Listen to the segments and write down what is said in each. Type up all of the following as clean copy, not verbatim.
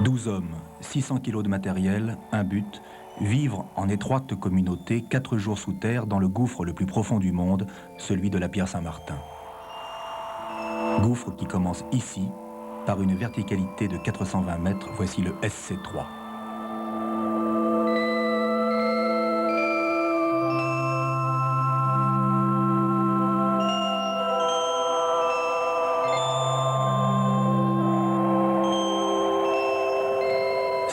12 hommes, 600 kilos de matériel, un but, vivre en étroite communauté 4 jours sous terre dans le gouffre le plus profond du monde, celui de la Pierre Saint-Martin. Gouffre qui commence ici, par une verticalité de 420 mètres, voici le SC3.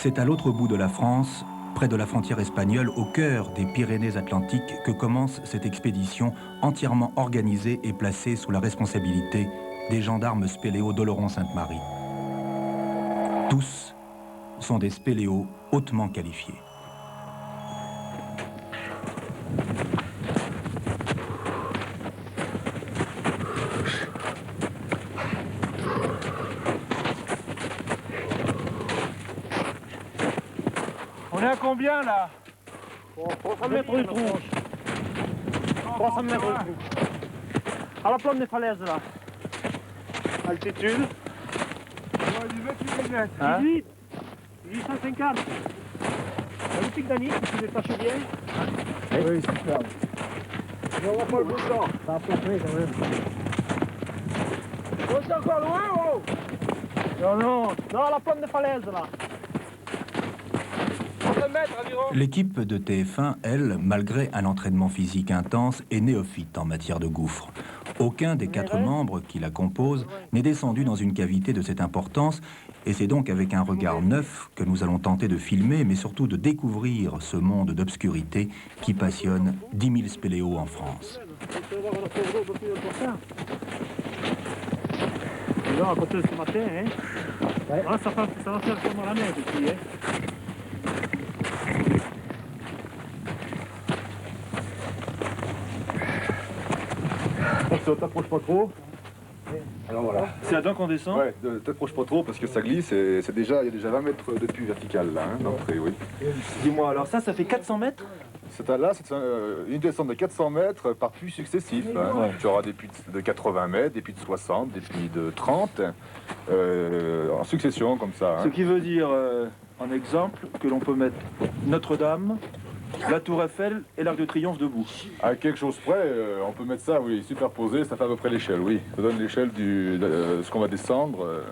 C'est à l'autre bout de la France, près de la frontière espagnole, au cœur des Pyrénées-Atlantiques, que commence cette expédition entièrement organisée et placée sous la responsabilité des gendarmes spéléos d'Oloron-Sainte-Marie. Tous sont des spéléos hautement qualifiés. On est à combien là? 300 mètres du trou. 300 mètres du trou. À la plante des falaises là. Altitude? Ouais, du 28 mètres. Hein? 18. 850. Le pic d'Annick, tu les tâches bien. Oui, super. On va pas le bout de temps. Ça a planté quand même. On est encore loin, oh? Non, à la plante des falaises là. 100 mètres environ. L'équipe de TF1, elle, malgré un entraînement physique intense, est néophyte en matière de gouffre. Aucun des 4 membres qui la composent n'est descendu dans une cavité de cette importance, et c'est donc avec un regard neuf que nous allons tenter de filmer, mais surtout de découvrir ce monde d'obscurité qui passionne 10 000 spéléos en France. Non, à côté de ce matin, hein. Ouais. Ah, ça va faire comme la neige ici, hein. On t'approche pas trop. Alors voilà. C'est là-dedans qu'on descend? Ouais, t'approches pas trop parce que ça glisse et il y a déjà 20 mètres de puits vertical là, hein, d'entrée, oui. Dis-moi, alors ça fait 400 mètres? C'est une descente de 400 mètres par puits successifs. Hein. Ouais. Tu auras des puits de 80 mètres, des puits de 60, des puits de 30, en succession comme ça. Hein. Ce qui veut dire, en exemple, que l'on peut mettre Notre-Dame, la Tour Eiffel et l'Arc de Triomphe debout. À quelque chose près, on peut mettre ça, oui, superposé, ça fait à peu près l'échelle, oui. Ça donne l'échelle de ce qu'on va descendre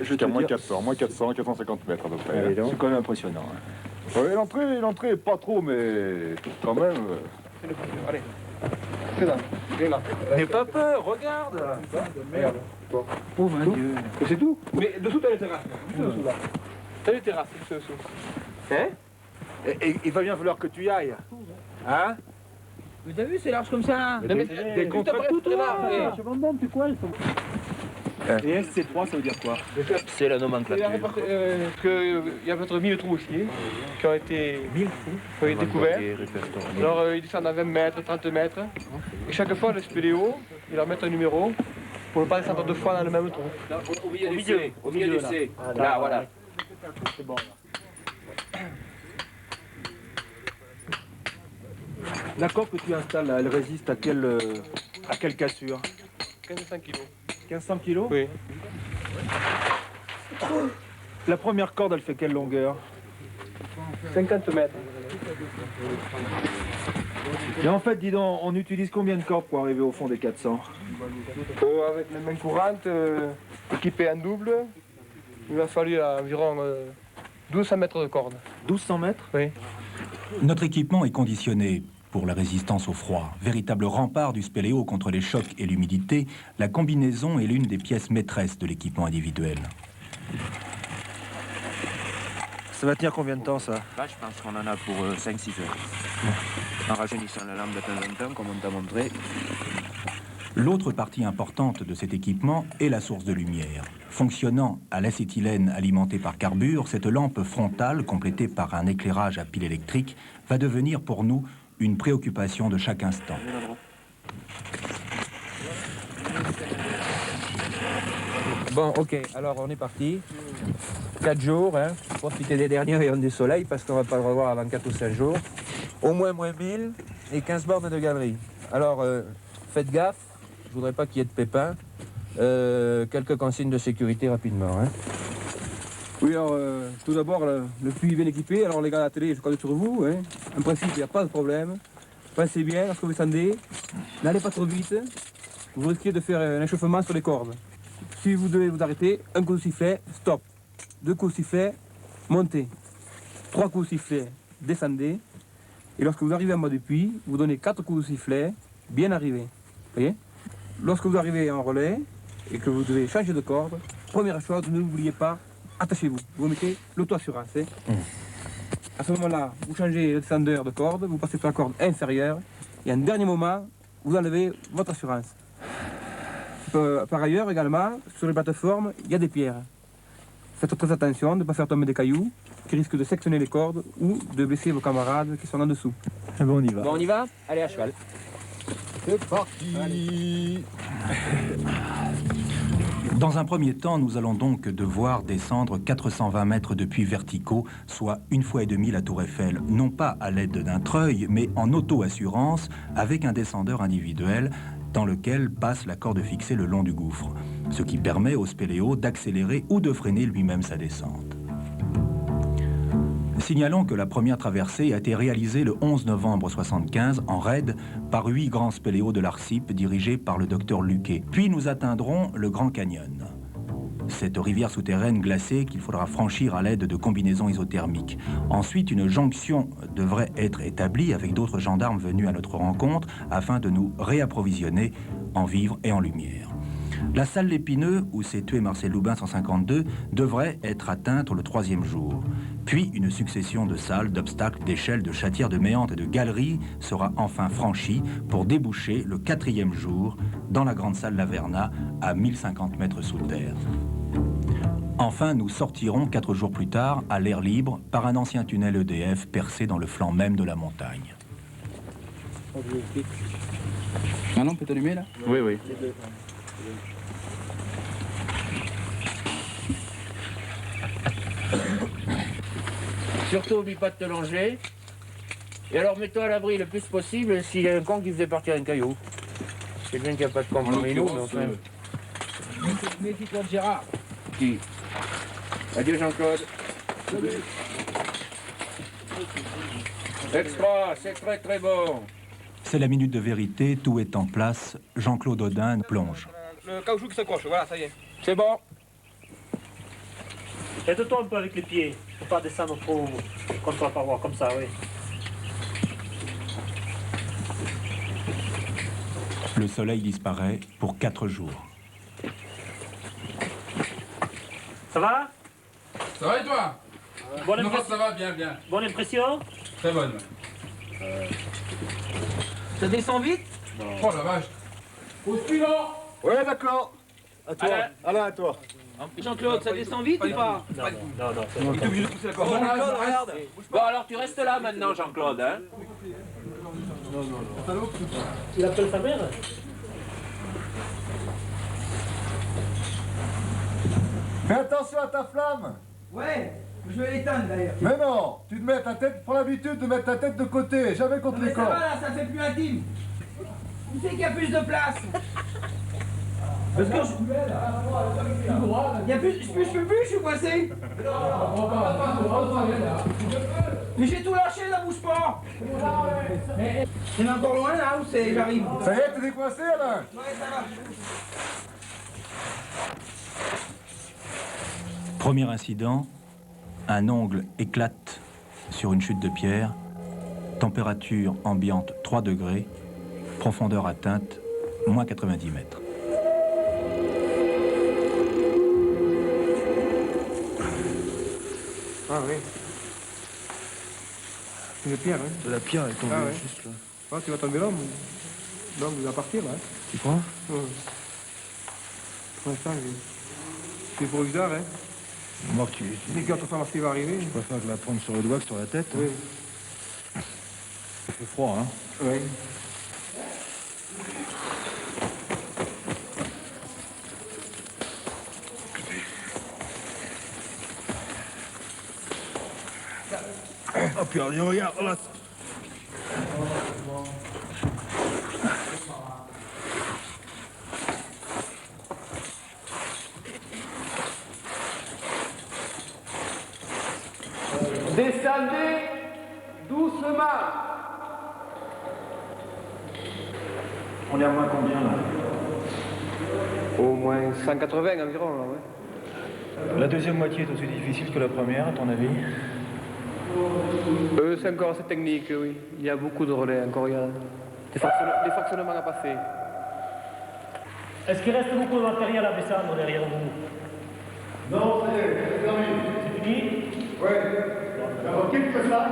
jusqu'à moins 400, 450 mètres à peu près. Allez, c'est quand même impressionnant. Hein. Oui, l'entrée, pas trop, mais quand même... Allez. N'aie pas peur, regarde. Merde. Oh mon Dieu. C'est tout? Mais dessous t'as les terrasses. Dessous là. T'as les terrasses, dessous. Hein? Et il va bien falloir que tu y ailles. Hein? Vous avez vu, c'est large comme ça. Des contrats tout là. Je m'en tu quoi, ils sont... Et SC3, ça veut dire quoi? C'est la nomenclature. Il y a peut-être 1000 trous aussi qui ont été découverts. Alors ils descendent à 20 mètres, 30 mètres. Et chaque fois, le spéléo, il leur met un numéro pour ne pas descendre 2 fois dans le même trou. Au milieu du C. Là, voilà. C'est bon. La corde que tu installes, là, elle résiste à quelle cassure? 1500 kilos. 1500 kilos? Oui. La première corde, elle fait quelle longueur? 50 mètres. Et en fait, dis donc, on utilise combien de cordes pour arriver au fond des 400? Avec les mains courantes, équipées en double, il m'a fallu environ 1200 mètres de corde. 1200 mètres? Oui. Notre équipement est conditionné pour la résistance au froid. Véritable rempart du spéléo contre les chocs et l'humidité, la combinaison est l'une des pièces maîtresses de l'équipement individuel. Ça va tenir combien de temps, ça? Là, je pense qu'on en a pour 5-6 heures. En rajeunissant la lampe de temps en temps, comme on t'a montré. L'autre partie importante de cet équipement est la source de lumière. Fonctionnant à l'acétylène alimentée par carbure, cette lampe frontale, complétée par un éclairage à pile électrique, va devenir pour nous une préoccupation de chaque instant. Bon, ok, alors on est parti. 4 jours, hein. Profitez des derniers rayons du soleil parce qu'on va pas le revoir avant 4 ou 5 jours. Au moins 1000 et 15 bornes de galerie. Alors, faites gaffe, je voudrais pas qu'il y ait de pépins. Quelques consignes de sécurité rapidement. Hein. Oui, alors tout d'abord, le puits est bien équipé. Alors les gars à la télé, je compte sur vous. Hein. En principe, il n'y a pas de problème. Pensez bien, lorsque vous descendez, n'allez pas trop vite. Vous risquez de faire un échauffement sur les cordes. Si vous devez vous arrêter, un coup de sifflet, stop. 2 coups de sifflet, montez. 3 coups de sifflet, descendez. Et lorsque vous arrivez en bas du puits, vous donnez 4 coups de sifflet, bien arrivé. Vous voyez? Lorsque vous arrivez en relais et que vous devez changer de corde, première chose, n'oubliez pas, attachez-vous. Vous mettez l'auto-assurance. Hein. À ce moment-là, vous changez le descendeur de corde, vous passez sur la corde inférieure et en dernier moment, vous enlevez votre assurance. Par ailleurs, également, sur les plateformes, il y a des pierres. Faites très attention de ne pas faire tomber des cailloux qui risquent de sectionner les cordes ou de blesser vos camarades qui sont en dessous. Ah bon, on y va. Bon, on y va? Allez, à cheval. C'est parti. Dans un premier temps, nous allons donc devoir descendre 420 mètres de puits verticaux, soit 1,5 fois la tour Eiffel, non pas à l'aide d'un treuil, mais en auto-assurance, avec un descendeur individuel dans lequel passe la corde fixée le long du gouffre, ce qui permet au spéléo d'accélérer ou de freiner lui-même sa descente. Signalons que la première traversée a été réalisée le 11 novembre 1975 en raid par 8 grands spéléos de l'ARCIP dirigés par le docteur Luquet. Puis nous atteindrons le Grand Canyon, cette rivière souterraine glacée qu'il faudra franchir à l'aide de combinaisons isothermiques. Ensuite, une jonction devrait être établie avec d'autres gendarmes venus à notre rencontre afin de nous réapprovisionner en vivres et en lumière. La salle L'Épineux, où s'est tué Marcel Loubin 152, devrait être atteinte le 3e jour. Puis une succession de salles, d'obstacles, d'échelles, de chatières, de méandres et de galeries sera enfin franchie pour déboucher le 4e jour dans la grande salle Laverna à 1050 mètres sous terre. Enfin, nous sortirons 4 jours plus tard à l'air libre par un ancien tunnel EDF percé dans le flanc même de la montagne. Maintenant, on peut t'allumer là? Oui, oui. Surtout, oublie pas de te longer. Et alors, mets-toi à l'abri le plus possible s'il y a un con qui faisait partir un caillou. C'est bien qu'il n'y a pas de con parmi nous, mais enfin. Méfie-toi de Gérard. Qui? Adieu, Jean-Claude. Extra, c'est très très bon. C'est la minute de vérité, tout est en place. Jean-Claude Audin plonge. Le caoutchouc qui s'accroche, voilà, ça y est. C'est bon. Aide-toi un peu avec les pieds. Faut pas descendre trop contre la paroi, comme ça, oui. Le soleil disparaît pour 4 jours. Ça va? Ça va et toi? Bonne Non, impression? ça va, bien, bien. Bonne impression? Très bonne. Ça descend vite? Oh la vache. Au suivant. Ouais, d'accord. À toi. Alain, à toi. Jean-Claude, ça descend vite ou pas? Non, c'est Il est obligé de pousser la corde. Jean-Claude, regarde. Bon, alors tu restes là maintenant, Jean-Claude, hein? Il appelle sa mère? Fais attention à ta flamme. Ouais, je vais l'éteindre d'ailleurs. Mais non, tu te mets ta tête, prends l'habitude de mettre ta tête de côté, jamais contre Mais les ça va cordes. là, ça fait plus intime. Où c'est qu'il y a plus de place? Parce que il y a plus, je peux plus, je suis coincé. Mais j'ai tout lâché, ça bouge pas. C'est encore loin là où c'est, j'arrive. Ça y est, t'es décoincé, Alain? Ouais, ça va. Premier incident, un ongle éclate sur une chute de pierre, température ambiante 3 degrés, profondeur atteinte, moins 90 mètres. Ah oui. C'est une pierre, hein. De la pierre, elle tombe Ah ouais. juste là. Ah, tu vas tomber là, l'homme va partir là. Tu crois? Ouais. Pour l'instant, c'est provisoire, hein. Moi, tu Dès que tu vas savoir ce qui va arriver. préfères que la prendre sur le doigt que sur la tête. Oui. Ça fait froid, hein? Oui. Oh, puis regarde, là. Descendez doucement. On est à moins combien là? Au moins 180 environ, là, ouais. La deuxième moitié est aussi difficile que la première, à ton avis? C'est encore assez technique, oui. Il y a beaucoup de relais encore, il y a des fractionnements à passer. Est-ce qu'il reste beaucoup de matériel à descendre derrière vous? Non, c'est terminé. C'est fini? Oui. Alors, quelques sacs,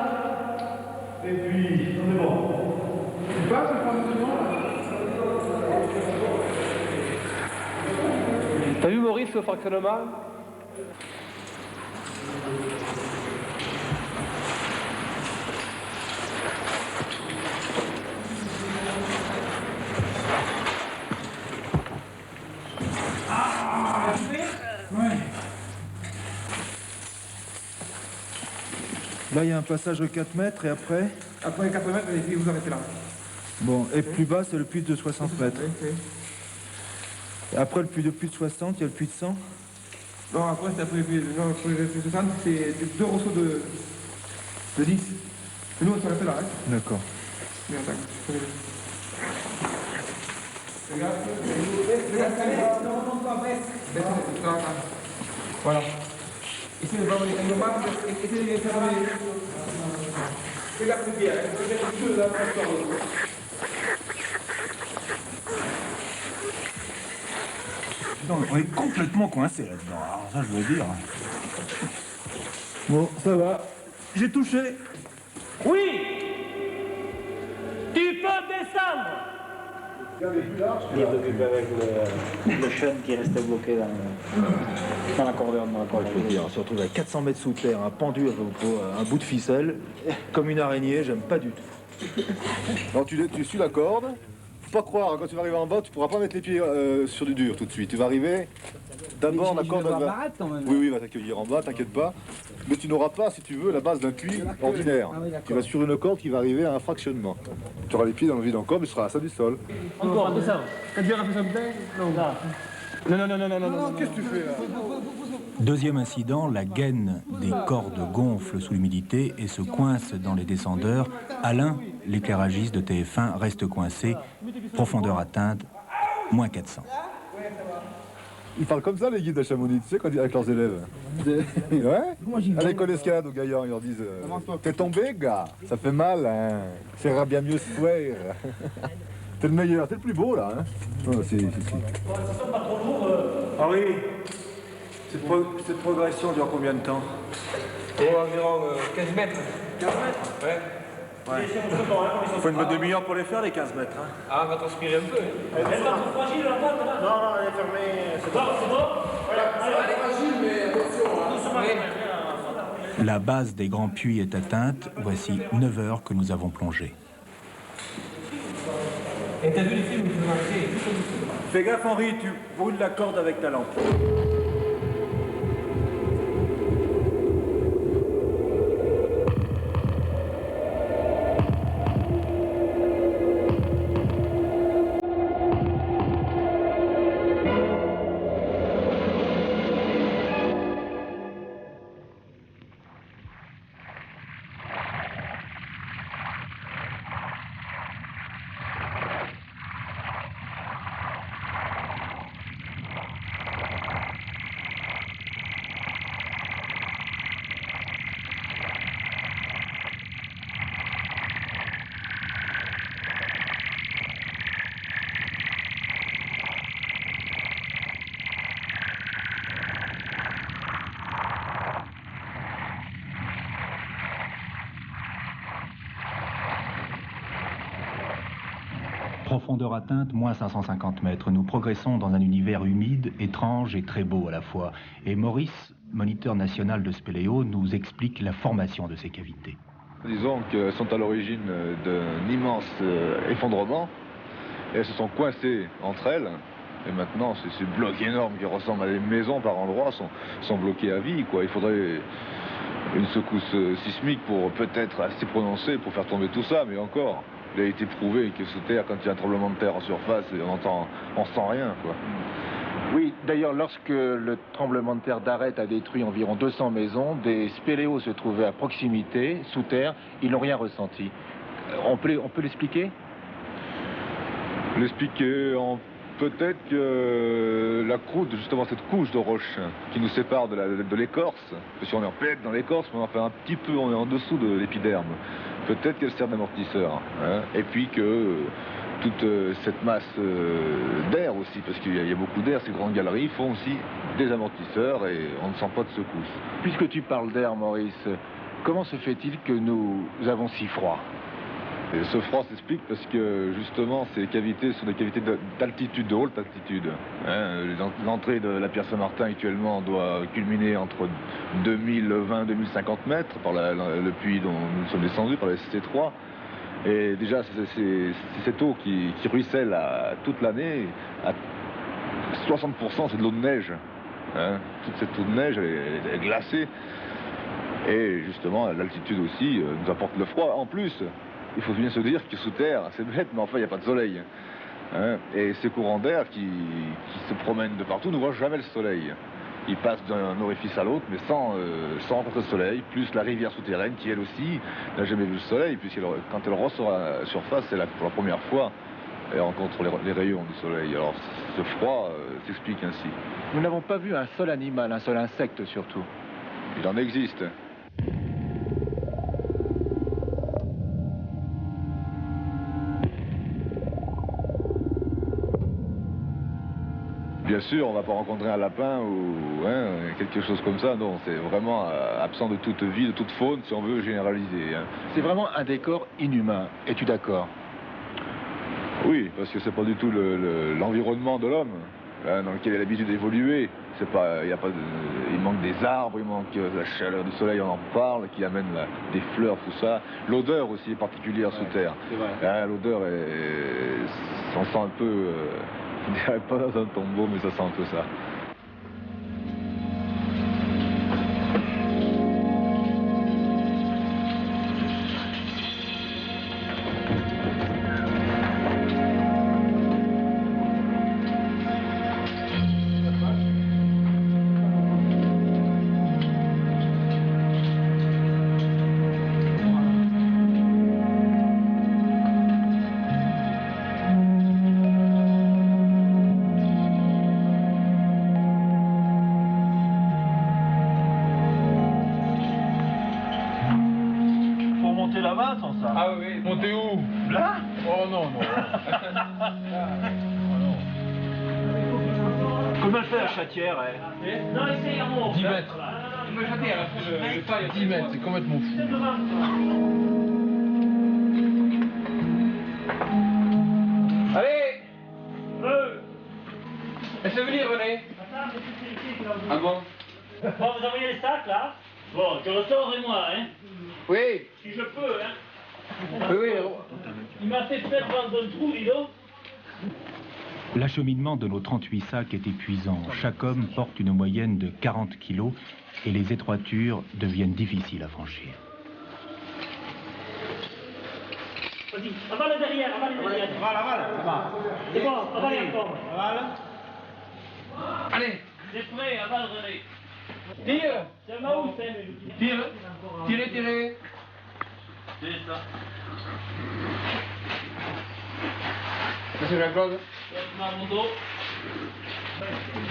et puis on est bon. Tu passes le fractionnement là? T'as vu Maurice le fractionnement? Là, il y a un passage de 4 mètres et après? Après 4 mètres, et puis vous arrêtez là. Bon, et plus bas, c'est le puits de 60 mètres. Et après le puits de plus de 60, il y a le puits de 100? Non, après, c'est après le puits de 60, c'est 2 rosseaux de 10. Et nous, on s'arrête là, hein. D'accord. Mais attends, voilà. Ici, nous avons les normal, essayez de fermer. C'est la poussière, c'est quelque chose à faire. On est complètement coincé là-dedans, alors ça je veux dire. Bon, ça va. J'ai touché. Oui! Tu peux descendre! Dire d'occuper avec le chêne qui restait bloqué dans l'accordéon. Je veux dire, on se retrouve à 400 mètres sous terre, un pendu pour un bout de ficelle, comme une araignée, j'aime pas du tout. Alors tu suis la corde, faut pas croire, quand tu vas arriver en bas, tu pourras pas mettre les pieds sur du dur tout de suite. Tu vas arriver, d'abord la corde va... Oui, va t'accueillir en bas, t'inquiète pas. Mais tu n'auras pas, si tu veux, la base d'un puits ordinaire. Tu vas sur une corde qui va arriver à un fractionnement. Tu auras les pieds dans le vide encore, mais tu seras à ça du sol. Encore, descends. T'as déjà fait ça peut-être? Non, qu'est-ce que tu fais là? Deuxième incident, la gaine des cordes gonfle sous l'humidité et se coince dans les descendeurs. Alain, l'éclairagiste de TF1, reste coincé. Profondeur atteinte, moins 400. Ils parlent comme ça les guides à Chamonix, tu sais, quand ils avec leurs élèves. Ouais. À l'école escalade au Gaillard, ils leur disent t'es tombé, gars, ça fait mal, hein. Ça ira bien mieux ce soir. T'es le meilleur, t'es le plus beau là, hein. Oh, si. Henri, cette progression dure combien de temps? Environ 15 mètres. 15 mètres? Ouais. Il faut une bonne demi-heure pour les faire, les 15 mètres. Hein. Ah, on va transpirer un peu. Elle est pas trop fragile la boîte là? Non, elle est fermée. C'est bon? Elle est fragile, mais attention. La base des grands puits est atteinte. Voici 9 heures que nous avons plongé. Et t'as vu les films où tu m'as fait? Fais gaffe Henri, tu brûles la corde avec ta lampe. Profondeur atteinte, moins 550 mètres. Nous progressons dans un univers humide, étrange et très beau à la fois. Et Maurice, moniteur national de Spéléo, nous explique la formation de ces cavités. Disons qu'elles sont à l'origine d'un immense effondrement. Et elles se sont coincées entre elles. Et maintenant, ces blocs énormes qui ressemblent à des maisons par endroits sont bloqués à vie, quoi. Il faudrait une secousse sismique pour peut-être assez prononcée pour faire tomber tout ça, mais encore. Il a été prouvé que sous terre, quand il y a un tremblement de terre en surface, on sent rien, quoi. Oui, d'ailleurs, lorsque le tremblement de terre d'Arrête a détruit environ 200 maisons, des spéléos se trouvaient à proximité, sous terre, ils n'ont rien ressenti. On peut l'expliquer? L'expliquer en peut-être que la croûte, justement cette couche de roche qui nous sépare de l'écorce, parce que si on est en pleine dans l'écorce, on en fait un petit peu, on est en dessous de l'épiderme. Peut-être qu'elle sert d'amortisseur. Hein, et puis que toute cette masse d'air aussi, parce qu'il y a beaucoup d'air, ces grandes galeries font aussi des amortisseurs et on ne sent pas de secousse. Puisque tu parles d'air, Maurice, comment se fait-il que nous avons si froid? Et ce froid s'explique parce que justement ces cavités sont des cavités d'altitude, de haute altitude. Hein, l'entrée de la pierre Saint-Martin actuellement doit culminer entre 2020-2050 mètres par le puits dont nous sommes descendus, par la SC3. Et déjà c'est cette eau qui ruisselle toute l'année. À 60% c'est de l'eau de neige. Hein, toute cette eau de neige elle est glacée. Et justement l'altitude aussi nous apporte le froid. En plus, il faut bien se dire que sous terre, c'est bête, mais enfin, il n'y a pas de soleil. Hein, et ces courants d'air qui se promènent de partout ne voient jamais le soleil. Ils passent d'un orifice à l'autre, mais sans rencontrer le soleil, plus la rivière souterraine qui, elle aussi, n'a jamais vu le soleil, puisque quand elle ressort à la surface, c'est pour la première fois, elle rencontre les rayons du soleil. Alors, ce froid s'explique ainsi. Nous n'avons pas vu un seul animal, un seul insecte surtout. Il en existe. Bien sûr, on ne va pas rencontrer un lapin ou quelque chose comme ça, non, c'est vraiment absent de toute vie, de toute faune, si on veut généraliser. Hein. C'est vraiment un décor inhumain, es-tu d'accord? Oui, parce que c'est pas du tout l'environnement de l'homme hein, dans lequel il a l'habitude d'évoluer. Il manque des arbres, il manque la chaleur du soleil, on en parle, qui amène des fleurs, tout ça. L'odeur aussi est particulière sous terre. Hein, l'odeur on sent un peu... Je ne dirais pas dans un tombeau, mais ça sent un peu ça. Ah oui, montez où? Là? Oh non, non. Comment elle fait la chatière, elle? Non, essaye en haut. 10 mètres. Je me châtais, le pas 10 mètres, c'est complètement fou. Allez! Laissez venir, René. Ah bon? Bon, vous envoyez les sacs, là? Bon, je ressors et moi, hein? Oui. Si je peux, hein? Oui. Il m'a fait peut-être dans un trou, dis donc. L'acheminement de nos 38 sacs est épuisant. Chaque homme porte une moyenne de 40 kilos et les étroitures deviennent difficiles à franchir. Vas-y, avale derrière, avale derrière. Avale. C'est bon, avale encore. Avale. Allez. C'est prêt, avale, René. Tire. C'est ma ouf, hein. Tire. Tirez. C'est ça. Monsieur Jean-Claude. Mon dos.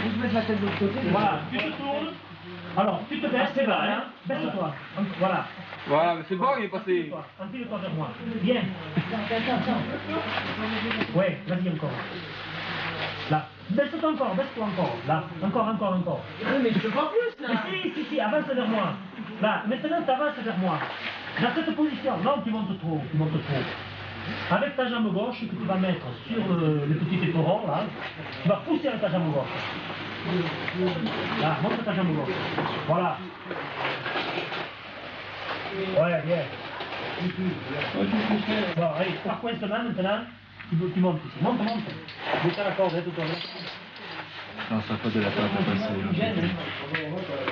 Vous mettez la tête de l'autre côté. Voilà, tu te tournes. Alors, tu te baisses, c'est bas, hein. Baisse-toi. Voilà. Voilà, mais c'est bon, il est passé. Enfile-toi vers moi. Bien. Ouais, vas-y encore. Là. Baisse-toi encore. Là. Encore. Oui, mais je peux pas plus, là. Si, avance vers moi. Là, maintenant, tu avances vers moi. Dans cette position, non, tu montes trop. Avec ta jambe gauche que tu vas mettre sur le petit éperon, là, tu vas pousser avec ta jambe gauche. Là, monte ta jambe gauche. Voilà. Ouais, bien. Bon, allez, par coincement maintenant, tu montes ici. Monte. Descends la corde, tout tourne. Non, ça n'a pas de la pâte à passer.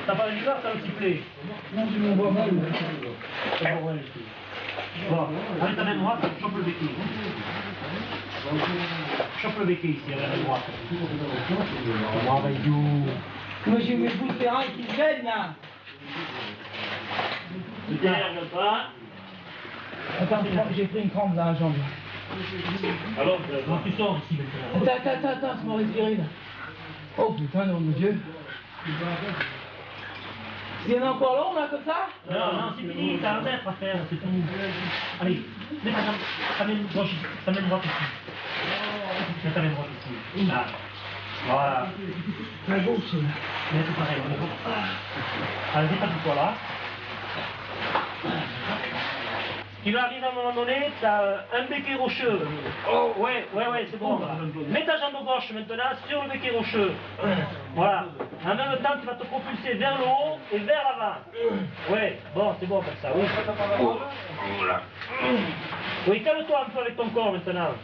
T'as pas l'hiver, t'as le sifflet. Non, je m'en vois mal. Bon, avec ta main droite, chope le béquille. Chope le béquet ici, à la droite. Bravo, idiot. Moi j'ai mes bouts de terrain qui traînent là. Ne t'énerve pas. Attends, j'ai pris une crampe dans la jambe. Alors, quand tu sors ici maintenant. Attends, c'est mon respirer là. Oh putain, nom de Dieu. Il y en a encore long là comme ça? Non, c'est fini, t'as un mètre à faire, c'est fini. Allez, mets ta jambe, ta main droite ici. Ta main droite ici. Mets ta main droite ici. Là. Voilà. La gauche là. Mets tout pareil. Allez, détache-toi là. Tu vas arriver à un moment donné, tu as un béquet rocheux. Oh, ouais, c'est bon. Mets ta jambe gauche maintenant sur le béquet rocheux. Voilà. En même temps, tu vas te propulser vers le haut et vers l'avant. Ouais, bon, c'est bon comme ça, oui. Oui, calme-toi un peu avec ton corps maintenant.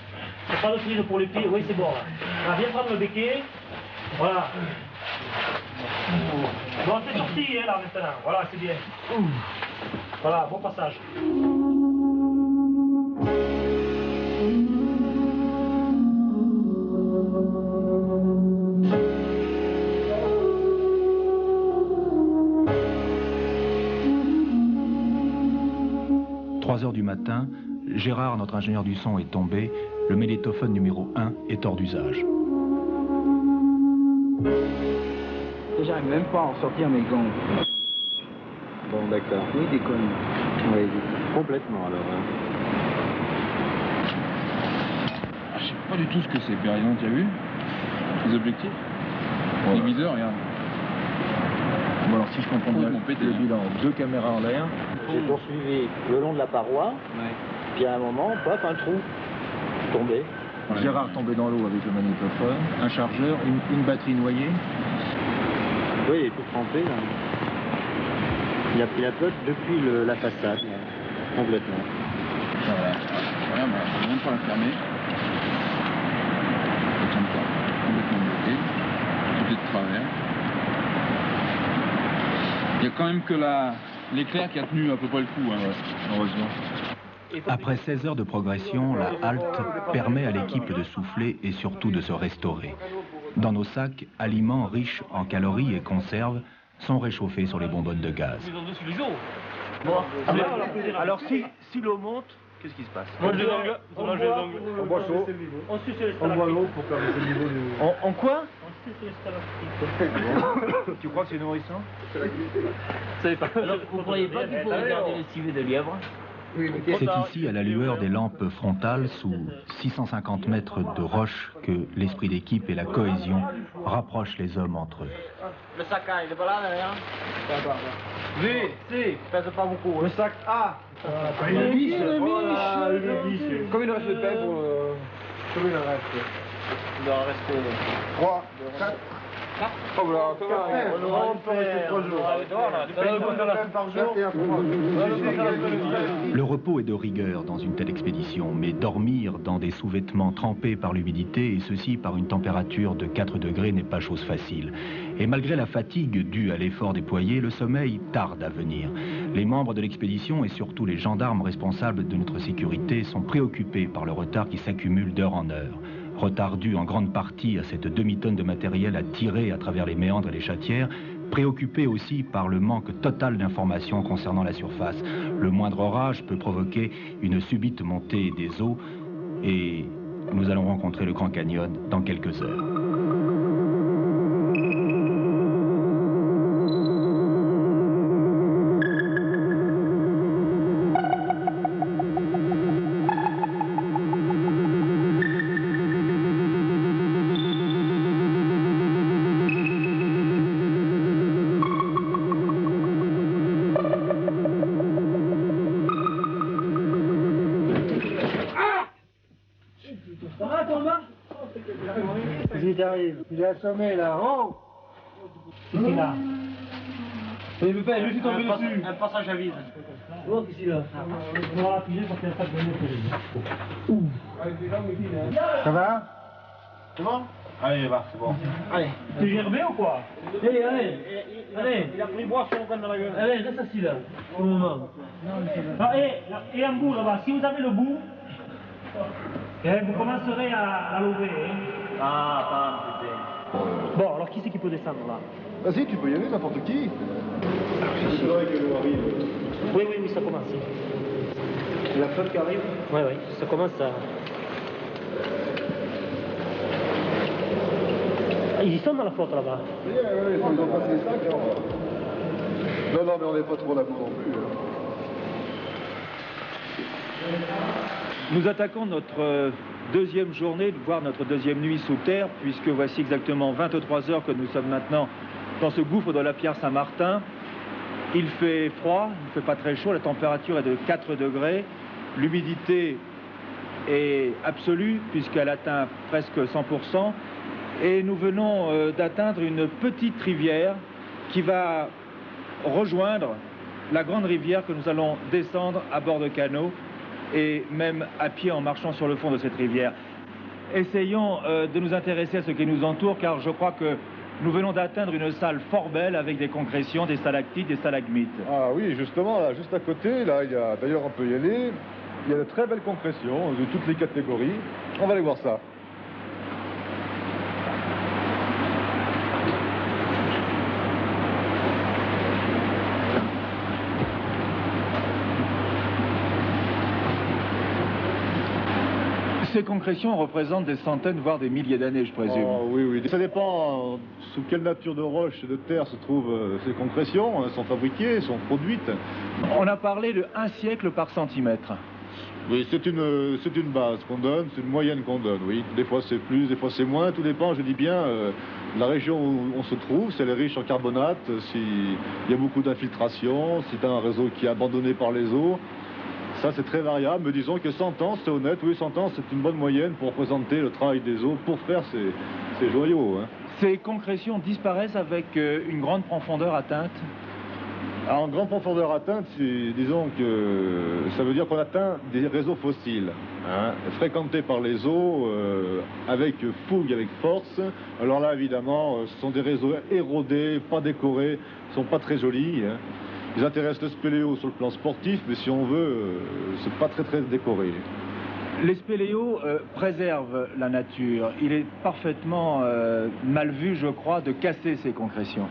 T'as pas de prise pour les pieds, oui, c'est bon là. Voilà, viens prendre le béquet. Voilà. Bon, c'est sorti hein, là maintenant. Voilà, c'est bien. Voilà, bon passage. 3 heures du matin, Gérard, notre ingénieur du son, est tombé. Le magnétophone numéro 1 est hors d'usage. J'arrive même pas à en sortir mes gants. Bon, d'accord. Oui, déconne. Oui, complètement alors. Je sais pas du tout ce que c'est, Périllon, tu as vu? Les objectifs? Les viseurs, regarde. Bon, alors si je comprends bien, le bilan, 2 caméras en l'air. J'ai poursuivi le long de la paroi, puis à un moment, paf, un trou. Tombé. Voilà. Gérard tombé dans l'eau avec le magnétophone, un chargeur, une batterie noyée. Oui, il est tout trempé là. Il a pris la flotte depuis la façade, là, complètement. Voilà, voilà, bah, je ne vais même pas la fermer. Complètement bloqué. Tout est de travers. Il y a quand même que l'éclair qui a tenu à peu près le coup, hein, heureusement. Après 16 heures de progression, la halte permet à l'équipe de souffler et surtout de se restaurer. Dans nos sacs, aliments riches en calories et conserves sont réchauffés sur les bonbonnes de gaz. Alors si l'eau monte, qu'est-ce qui se passe? On boit chaud. On boit l'eau pour faire le niveau du... En quoi? Tu crois que c'est nourrissant? Alors, vous ne croyez pas qu'il faut regarder le civet de lièvre? C'est ici, à la lueur des lampes frontales, sous 650 mètres de roche, que l'esprit d'équipe et la cohésion rapprochent les hommes entre eux. Le sac A, il est pas là derrière? V, C, pèse pas beaucoup. le sac A. Le biche, Combien il reste de paix pour... Combien il en reste? Il doit en rester 3, 4. Oh voilà, on peut rester 3 jours. Le repos est de rigueur dans une telle expédition, mais dormir dans des sous-vêtements trempés par l'humidité, et ceci par une température de 4 degrés, n'est pas chose facile. Et malgré la fatigue due à l'effort déployé, le sommeil tarde à venir. Les membres de l'expédition et surtout les gendarmes responsables de notre sécurité sont préoccupés par le retard qui s'accumule d'heure en heure. Retard dû en grande partie à cette demi-tonne de matériel à tirer à travers les méandres et les chatières, préoccupé aussi par le manque total d'informations concernant la surface. Le moindre orage peut provoquer une subite montée des eaux et nous allons rencontrer le Grand Canyon dans quelques heures. Il est assommé là, oh! Ici là. Il veut pas, je suis tombé dessus. Un passage à vide. Oh, qu'est-ce qu'il a? On va appuyer pour qu'il n'y ait pas de Ça va? C'est bon? Allez, va, c'est bon. Allez. T'es gerbé ou quoi? Allez, allez. Allez. Il a pris bois sur le coin de la gueule. Allez, reste assis là. Pour le moment. Ah, et un bout là-bas, si vous avez le bout, Et vous commencerez à l'ouvrir. Hein. Ah, putain. Bon, alors qui c'est qui peut descendre là? Vas-y, tu peux y aller, n'importe qui. C'est vrai que l'eau arrive. Oui, oui, oui, ça commence. La flotte qui arrive? Oui, oui, ça commence à... Ils y sont dans la flotte là-bas. Oui, ils ont passé les sacs. Hein. Non, non, mais on n'est pas trop là-bas non plus. Hein. Nous attaquons notre deuxième journée, voire notre deuxième nuit sous terre, puisque voici exactement 23 heures que nous sommes maintenant dans ce gouffre de la Pierre Saint-Martin. Il fait froid, il ne fait pas très chaud, la température est de 4 degrés, l'humidité est absolue puisqu'elle atteint presque 100%, et nous venons d'atteindre une petite rivière qui va rejoindre la grande rivière que nous allons descendre à bord de canot et même à pied en marchant sur le fond de cette rivière. Essayons de nous intéresser à ce qui nous entoure, car je crois que nous venons d'atteindre une salle fort belle avec des concrétions, des stalactites, des stalagmites. Ah oui, justement, là, juste à côté, là, il y a, d'ailleurs on peut y aller, il y a de très belles concrétions de toutes les catégories. On va aller voir ça. Ces concrétions représentent des centaines, voire des milliers d'années, je présume. Oh, oui, oui. Ça dépend sous quelle nature de roche et de terre se trouvent ces concrétions. Elles sont fabriquées, sont produites. On a parlé de 1 siècle par centimètre. Oui, c'est une base qu'on donne, c'est une moyenne qu'on donne, oui. Des fois c'est plus, des fois c'est moins, tout dépend, je dis bien, de la région où on se trouve, si elle est riche en carbonate, s'il y a beaucoup d'infiltration, si c'est un réseau qui est abandonné par les eaux. Ça, c'est très variable, mais disons que 100 ans, c'est honnête, oui, 100 ans, c'est une bonne moyenne pour représenter le travail des eaux, pour faire ces joyaux. Hein. Ces concrétions disparaissent avec une grande profondeur atteinte? Alors, en grande profondeur atteinte, disons que ça veut dire qu'on atteint des réseaux fossiles, hein, fréquentés par les eaux, avec fougue, avec force. Alors là, évidemment, ce sont des réseaux érodés, pas décorés, ne sont pas très jolis. Hein. Ils intéressent le spéléo sur le plan sportif, mais si on veut, c'est pas très décoré. Les spéléos préservent la nature. Il est parfaitement mal vu, je crois, de casser ces concrétions.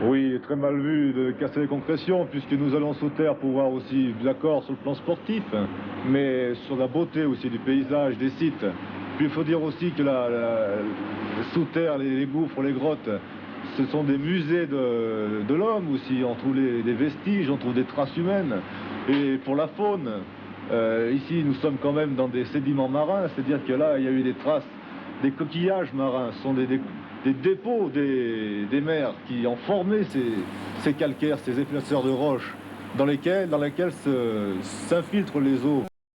Oui, très mal vu de casser les concrétions, puisque nous allons sous terre pour voir aussi, d'accord, sur le plan sportif, mais sur la beauté aussi du paysage, des sites. Puis il faut dire aussi que sous terre, les gouffres, les grottes, ce sont des musées de l'homme aussi. On trouve des vestiges, on trouve des traces humaines. Et pour la faune, ici nous sommes quand même dans des sédiments marins, c'est-à-dire que là il y a eu des traces, des coquillages marins, ce sont des dépôts des mers qui ont formé ces calcaires, ces épaisseurs de roches dans lesquelles s'infiltrent les eaux.